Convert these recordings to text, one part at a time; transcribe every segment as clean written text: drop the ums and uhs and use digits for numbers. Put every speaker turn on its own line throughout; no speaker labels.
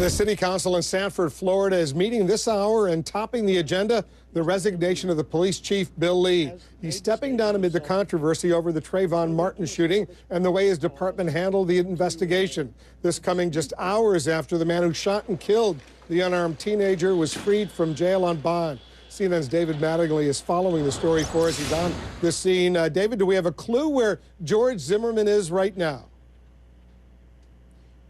The City Council in Sanford, Florida is meeting this hour, and topping the agenda, the resignation of the police chief, Bill Lee. He's stepping down amid the controversy over the Trayvon Martin shooting and the way his department handled the investigation. This coming just hours after the man who shot and killed the unarmed teenager was freed from jail on bond. CNN's David Mattingly is following the story for us. He's on the scene. David, do we have a clue where George Zimmerman is right now?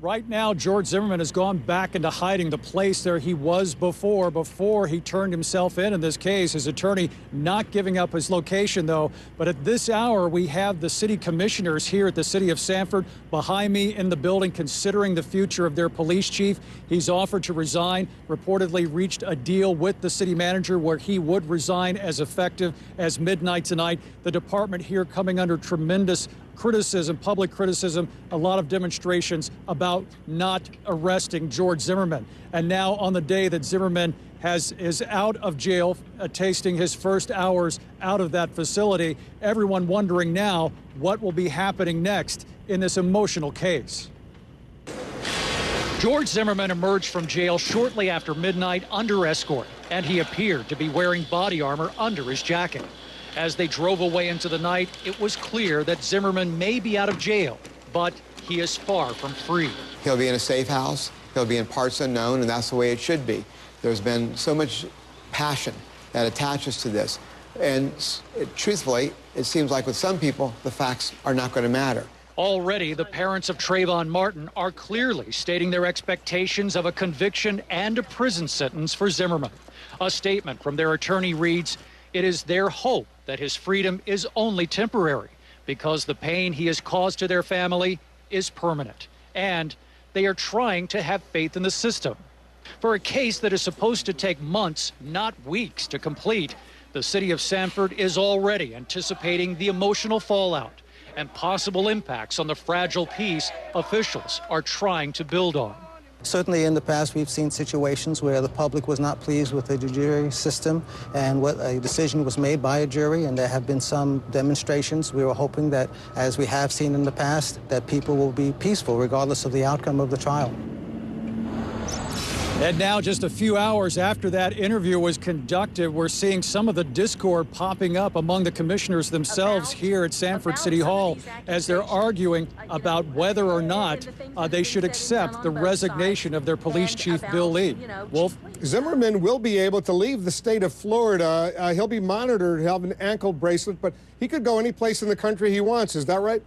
Right now, George Zimmerman has gone back into hiding, the place there he was before he turned himself in this case. His attorney not giving up his location, though. But at this hour, we have the city commissioners here at the city of Sanford behind me in the building considering the future of their police chief. He's offered to resign, reportedly reached a deal with the city manager where he would resign as effective as midnight tonight. The department here coming under tremendous criticism, public criticism, a lot of demonstrations about not arresting George Zimmerman. And now on the day that Zimmerman is out of jail, tasting his first hours out of that facility, everyone wondering now what will be happening next in this emotional case. George Zimmerman emerged from jail shortly after midnight under escort, and he appeared to be wearing body armor under his jacket. As they drove away into the night, it was clear that Zimmerman may be out of jail, but he is far from free.
He'll be in a safe house. He'll be in parts unknown, and that's the way it should be. There's been so much passion that attaches to this. And truthfully, it seems like with some people, the facts are not going to matter.
Already, the parents of Trayvon Martin are clearly stating their expectations of a conviction and a prison sentence for Zimmerman. A statement from their attorney reads, "It is their hope that his freedom is only temporary because the pain he has caused to their family is permanent. And they are trying to have faith in the system." For a case that is supposed to take months, not weeks, to complete, the city of Sanford is already anticipating the emotional fallout and possible impacts on the fragile peace officials are trying to build on.
Certainly in the past, we've seen situations where the public was not pleased with the judiciary system and what a decision was made by a jury, and there have been some demonstrations. We were hoping that, as we have seen in the past, that people will be peaceful regardless of the outcome of the trial.
And now, just a few hours after that interview was conducted, we're seeing some of the discord popping up among the commissioners themselves here at Sanford City Hall as they're arguing about whether or not they should accept the resignation of their police chief, Bill Lee. Wolf?
Zimmerman will be able to leave the state of Florida. He'll be monitored, he'll have an ankle bracelet, but he could go any place in the country he wants. Is that right?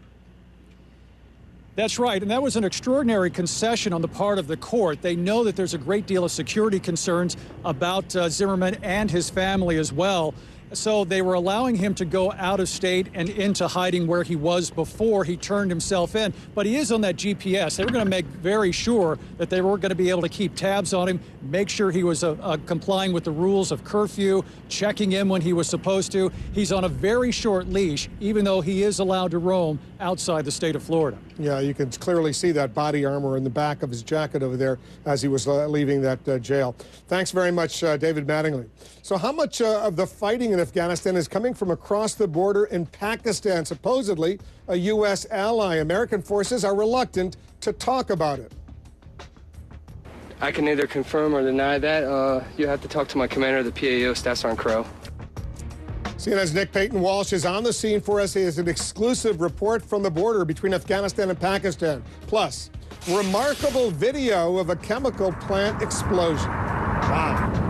That's right, and that was an extraordinary concession on the part of the court. They know that there's a great deal of security concerns about Zimmerman and his family as well. So they were allowing him to go out of state and into hiding where he was before he turned himself in. But he is on that GPS. They were going to make very sure that they were going to be able to keep tabs on him, make sure he was complying with the rules of curfew, checking in when he was supposed to. He's on a very short leash, even though he is allowed to roam outside the state of Florida.
Yeah, you can clearly see that body armor in the back of his jacket over there as he was leaving that jail. Thanks very much, David Mattingly. So how much of the fighting in Afghanistan is coming from across the border in Pakistan, supposedly a U.S. ally? American forces are reluctant to talk about it.
I can neither confirm or deny that. You have to talk to my commander of the PAO, Staff Sergeant Crow.
CNN's Nick Payton-Walsh is on the scene for us. He has an exclusive report from the border between Afghanistan and Pakistan. Plus, remarkable video of a chemical plant explosion. Wow.